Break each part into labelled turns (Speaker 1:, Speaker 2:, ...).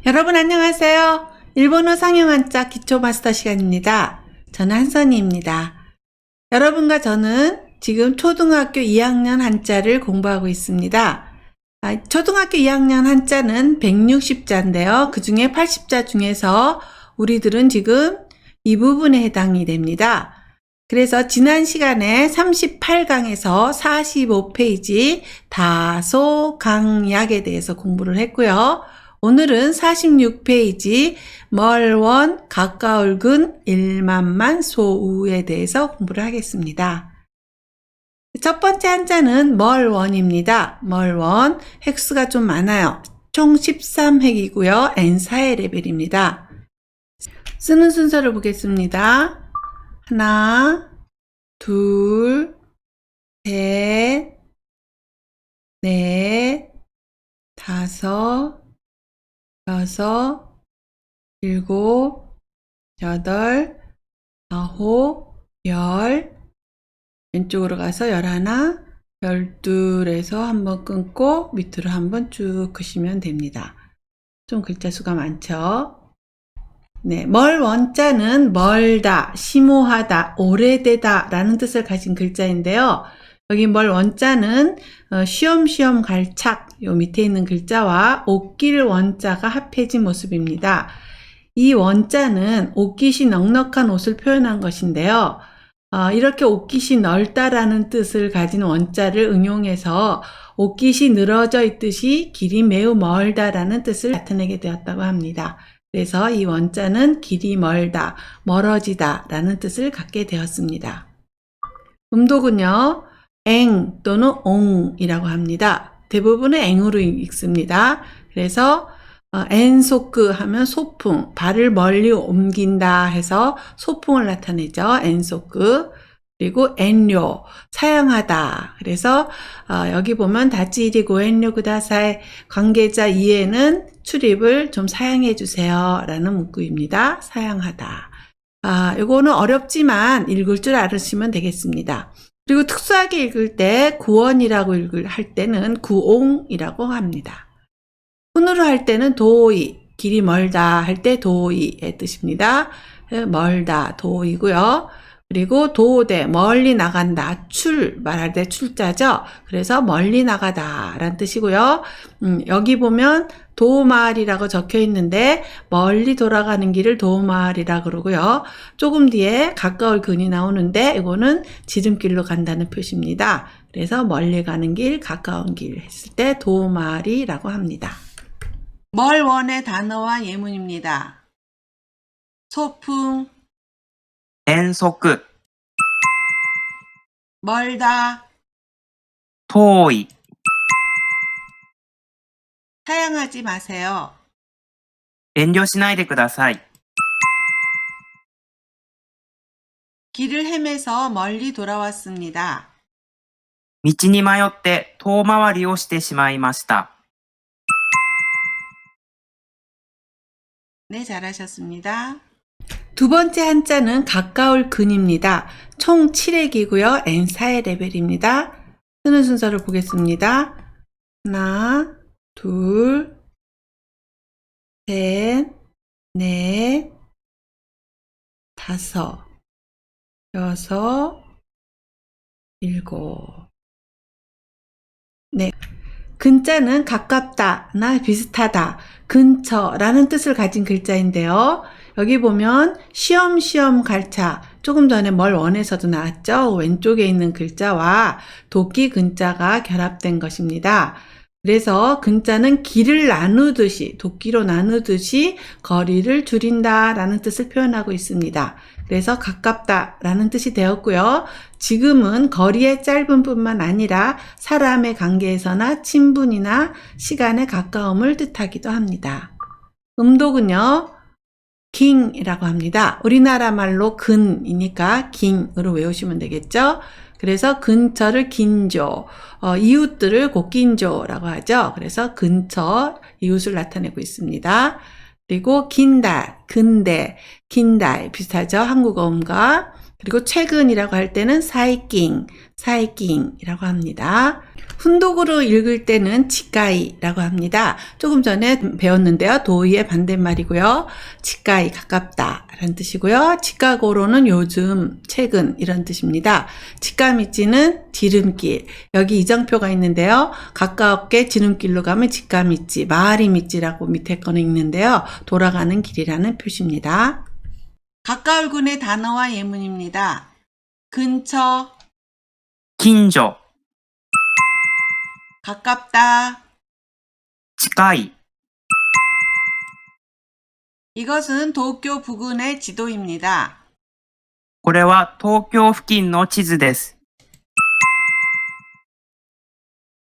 Speaker 1: 여러분 안녕하세요. 일본어 상용 한자 기초 마스터 시간입니다. 저는 한선희입니다. 여러분과 저는 지금 초등학교 2학년 한자를 공부하고 있습니다. 초등학교 2학년 한자는 160자인데요. 그 중에 80자 중에서 우리들은 지금 이 부분에 해당이 됩니다. 그래서 지난 시간에 38강에서 45페이지 다소강약에 대해서 공부를 했고요. 오늘은 46페이지 멀원 가까울근 일만만 소우에 대해서 공부를 하겠습니다. 첫 번째 한자는 멀원입니다. 멀원 획수가 좀 많아요. 총 13획이고요. N4의 레벨입니다. 쓰는 순서를 보겠습니다. 하나, 둘, 셋, 넷, 다섯, 여섯, 일곱, 여덟, 아홉, 열, 왼쪽으로 가서 11, 12에서 한번 끊고 밑으로 한번 쭉 긋으면 됩니다. 좀 글자 수가 많죠? 네, 멀원자는 멀다, 심오하다, 오래되다 라는 뜻을 가진 글자인데요. 여기 멀원자는 쉬엄쉬엄 갈착, 요 밑에 있는 글자와 옷길 원자가 합해진 모습입니다. 이 원자는 옷깃이 넉넉한 옷을 표현한 것인데요. 이렇게 옷깃이 넓다라는 뜻을 가진 원자를 응용해서 옷깃이 늘어져 있듯이 길이 매우 멀다라는 뜻을 나타내게 되었다고 합니다. 그래서 이 원자는 길이 멀다, 멀어지다 라는 뜻을 갖게 되었습니다. 음독은요, 앵 또는 옹이라고 합니다. 대부분은 앵으로 읽습니다. 그래서 엔소크 하면 소풍, 발을 멀리 옮긴다 해서 소풍을 나타내죠. 엔소크. 그리고 엔료, 사양하다. 그래서 여기 보면 다찌리 고엔료 구다사이 관계자 이에는 출입을 좀 사양해 주세요 라는 문구입니다. 사양하다. 이거는 어렵지만 읽을 줄 알으시면 되겠습니다. 그리고 특수하게 읽을 때 구원이라고 할 때는 구옹이라고 합니다. 손으로 할 때는 도이, 길이 멀다 할 때 도이의 뜻입니다. 멀다, 도이고요. 그리고 도대, 멀리 나간다, 말할 때 출자죠. 그래서 멀리 나가다 라는 뜻이고요. 여기 보면 도마을이라고 적혀 있는데 멀리 돌아가는 길을 도마을이라 그러고요. 조금 뒤에 가까울 근이 나오는데 이거는 지름길로 간다는 표시입니다. 그래서 멀리 가는 길, 가까운 길 했을 때 도마을이라고 합니다. 멀원의 단어와 예문입니다. 소풍,
Speaker 2: 遠足、
Speaker 1: 멀다,
Speaker 2: 遠い、
Speaker 1: 사양하지 마세요.
Speaker 2: 遠慮しないでください。
Speaker 1: 길을 헤매서 멀리 돌아왔습니다.
Speaker 2: 道に迷って遠回りをしてしまいました。
Speaker 1: 네, 잘하셨습니다. 두 번째 한자는 가까울 근입니다. 총 7획이고요. N4의 레벨입니다. 쓰는 순서를 보겠습니다. 하나, 둘, 셋, 넷, 다섯, 여섯, 일곱. 네. 근자는 가깝다나 비슷하다, 근처라는 뜻을 가진 글자인데요. 여기 보면 쉬엄쉬엄 갈차, 조금 전에 멀원에서도 나왔죠. 왼쪽에 있는 글자와 도끼 근자가 결합된 것입니다. 그래서 근자는 길을 나누듯이, 도끼로 나누듯이 거리를 줄인다라는 뜻을 표현하고 있습니다. 그래서 가깝다라는 뜻이 되었고요. 지금은 거리의 짧은 뿐만 아니라 사람의 관계에서나 친분이나 시간의 가까움을 뜻하기도 합니다. 음독은요, 깅이라고 합니다. 우리나라 말로 근이니까 깅으로 외우시면 되겠죠. 그래서 근처를 긴조, 이웃들을 곧긴조라고 하죠. 그래서 근처, 이웃을 나타내고 있습니다. 그리고 긴달, 근대, 긴달 비슷하죠. 한국어음과 그리고 최근이라고 할 때는 사이킹이라고 합니다. 훈독으로 읽을 때는 치까이라고 합니다. 조금 전에 배웠는데요. 도의의 반대말이고요. 치까이, 가깝다 라는 뜻이고요. 치카고로는 요즘, 최근 이런 뜻입니다. 치카미찌는 지름길. 여기 이정표가 있는데요. 가깝게 지름길로 가면 치카미찌, 마하리미찌라고 밑에 거는 있는데요. 돌아가는 길이라는 표시입니다. 가까울 군의 단어와 예문입니다. 근처,
Speaker 2: 近所、
Speaker 1: 가깝다.
Speaker 2: 近い、
Speaker 1: 이것은 도쿄 부근의 지도입니다.
Speaker 2: これは東京付近の地図です。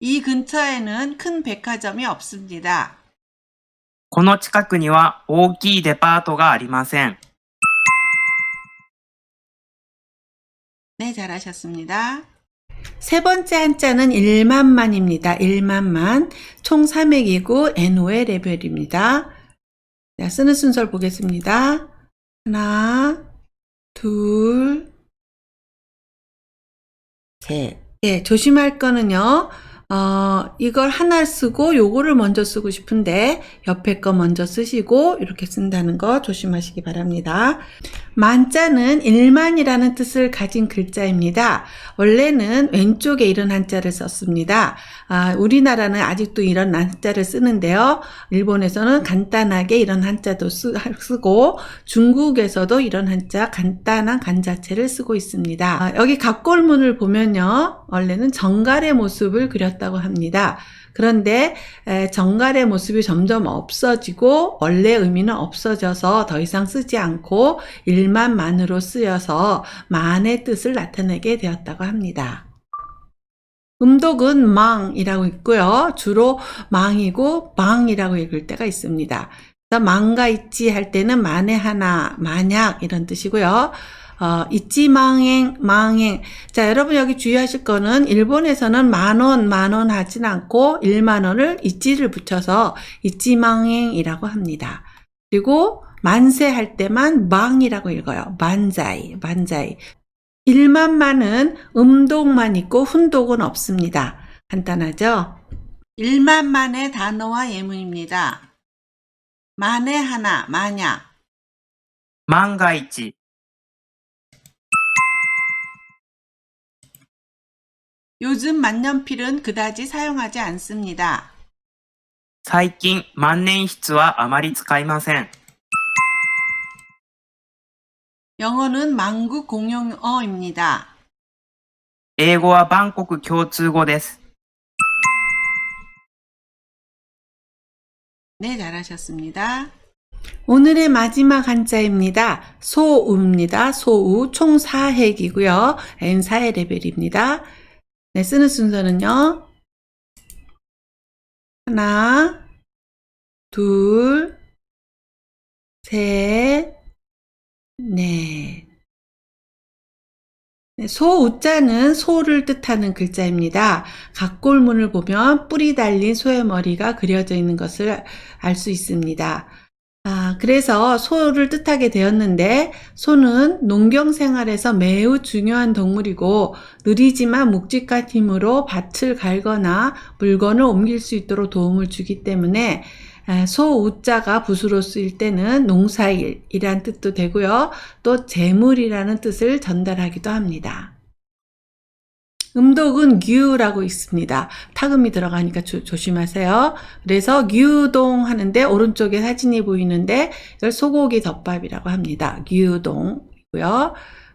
Speaker 1: 이 근처에는 큰 백화점이 없습니다.
Speaker 2: この近くには大きいデパートがありません。
Speaker 1: 네, 잘하셨습니다. 세 번째 한자는 1만만입니다. 1만만. 총 300이고 NO의 레벨입니다. 자, 쓰는 순서를 보겠습니다. 하나, 둘, 셋. 예, 조심할 거는요. 이걸 하나 쓰고 요거를 먼저 쓰고 싶은데 옆에 거 먼저 쓰시고 이렇게 쓴다는 거 조심하시기 바랍니다. 만자는 1만이라는 뜻을 가진 글자입니다. 원래는 왼쪽에 이런 한자를 썼습니다. 우리나라는 아직도 이런 한자를 쓰는데요. 일본에서는 간단하게 이런 한자도 쓰고 중국에서도 이런 한자 간단한 간자체를 쓰고 있습니다. 여기 갑골문을 보면요. 원래는 정갈의 모습을 그렸다고 합니다. 그런데 정갈의 모습이 점점 없어지고 원래 의미는 없어져서 더 이상 쓰지 않고 일만만으로 쓰여서 만의 뜻을 나타내게 되었다고 합니다. 음독은 망이라고 있고요. 주로 망이고 망이라고 읽을 때가 있습니다. 망가 있지 할 때는 만에 하나, 만약 이런 뜻이고요. 있지 망행. 자, 여러분 여기 주의하실 거는 일본에서는 만원 하진 않고 1만원을 있지를 붙여서 있지 망행이라고 합니다. 그리고 만세 할 때만 망이라고 읽어요. 만자이. 1만만은 음독만 있고 훈독은 없습니다. 간단하죠? 1만만의 단어와 예문입니다. 만에 하나, 만약.
Speaker 2: 万が一、
Speaker 1: 요즘 만년필은 그다지 사용하지 않습니다.
Speaker 2: 最近万年筆はあまり使いません。
Speaker 1: 영어는 만국 공용어입니다.
Speaker 2: 英語は万国共通語です。
Speaker 1: 네, 잘하셨습니다. 오늘의 마지막 한자입니다. 소우입니다. 소우 총 4핵이고요. N4의 레벨입니다. 네, 쓰는 순서는요. 하나, 둘, 셋, 넷. 소우자는 소를 뜻하는 글자입니다. 각골문을 보면 뿔이 달린 소의 머리가 그려져 있는 것을 알 수 있습니다. 그래서 소를 뜻하게 되었는데 소는 농경 생활에서 매우 중요한 동물이고 느리지만 묵직한 힘으로 밭을 갈거나 물건을 옮길 수 있도록 도움을 주기 때문에 소우자가 붓으로 쓰일 때는 농사일이란 뜻도 되고요. 또 재물이라는 뜻을 전달하기도 합니다. 음독은 규라고 있습니다. 타금이 들어가니까 조심하세요. 그래서 규동 하는데 오른쪽에 사진이 보이는데 이걸 소고기 덮밥이라고 합니다. 규동이고요.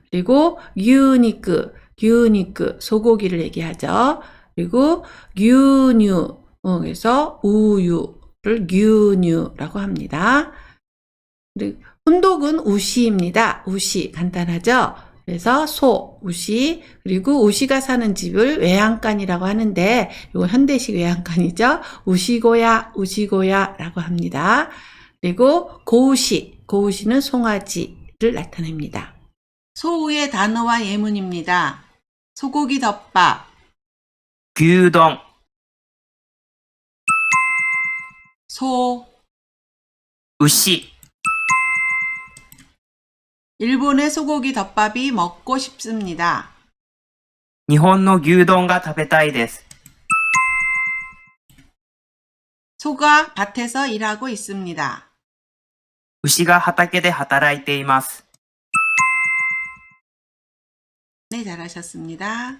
Speaker 1: 그리고 유니크 소고기를 얘기하죠. 그리고 규뉴 그래서 우유를 규뉴라고 합니다. 그리고 훈독은 우시입니다. 우시 간단하죠? 그래서 소, 우시, 그리고 우시가 사는 집을 외양간이라고 하는데 이거 현대식 외양간이죠. 우시고야라고 합니다. 그리고 고우시는 송아지를 나타냅니다. 소우의 단어와 예문입니다. 소고기 덮밥,
Speaker 2: 牛丼、
Speaker 1: 소,
Speaker 2: 牛、
Speaker 1: 일본의 소고기 덮밥이 먹고 싶습니다.
Speaker 2: 日本の牛丼が食べたいです。
Speaker 1: 소가 밭에서 일하고 있습니다.
Speaker 2: 牛が畑で働いています。
Speaker 1: 네, 잘하셨습니다.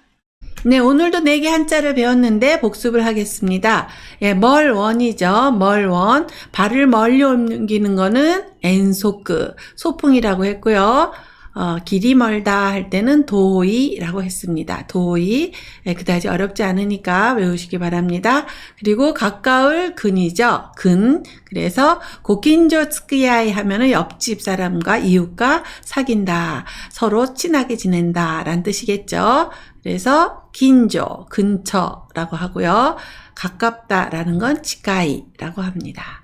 Speaker 1: 네, 오늘도 4개 한자를 배웠는데 복습을 하겠습니다. 예, 멀원이죠. 멀원. 발을 멀리 옮기는 거는 엔소크, 소풍이라고 했고요. 길이 멀다 할 때는 도이라고 했습니다. 도이. 예, 그다지 어렵지 않으니까 외우시기 바랍니다. 그리고 가까울 근이죠. 근. 그래서 고킨조 츠쿠야이 하면은 옆집 사람과 이웃과 사귄다. 서로 친하게 지낸다. 라는 뜻이겠죠. 그래서 긴조, 근처라고 하고요. 가깝다라는 건 치카이라고 합니다.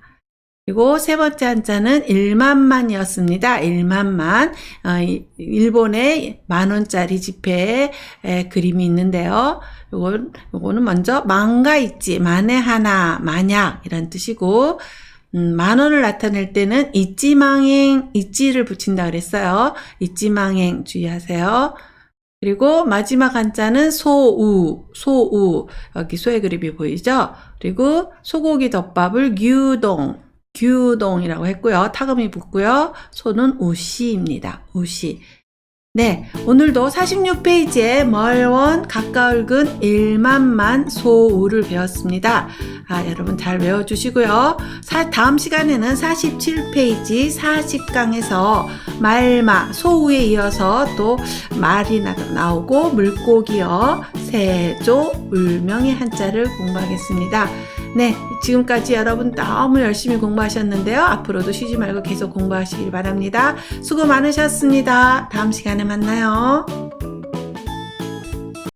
Speaker 1: 그리고 세 번째 한자는 1만만이었습니다. 1만만. 일본의 10,000원짜리 지폐에 그림이 있는데요. 요거는 먼저 만가 있지, 만에 하나, 만약 이런 뜻이고, 10,000원을 나타낼 때는 이찌망행, 이찌를 붙인다 그랬어요. 이찌망행 주의하세요. 그리고 마지막 한자는 소우. 여기 소의 그림이 보이죠? 그리고 소고기 덮밥을 규동이라고 했고요. 타금이 붙고요. 소는 우시입니다. 우시. 네, 오늘도 46페이지에 멀원, 가까울 근, 1만만, 소우를 배웠습니다. 여러분 잘 외워주시고요. 다음 시간에는 47페이지 40강에서 말마, 소우에 이어서 또 말이 나오고 물고기어, 세조, 울명의 한자를 공부하겠습니다. 네, 지금까지 여러분 너무 열심히 공부하셨는데요. 앞으로도 쉬지 말고 계속 공부하시길 바랍니다. 수고 많으셨습니다. 다음 시간에 만나요.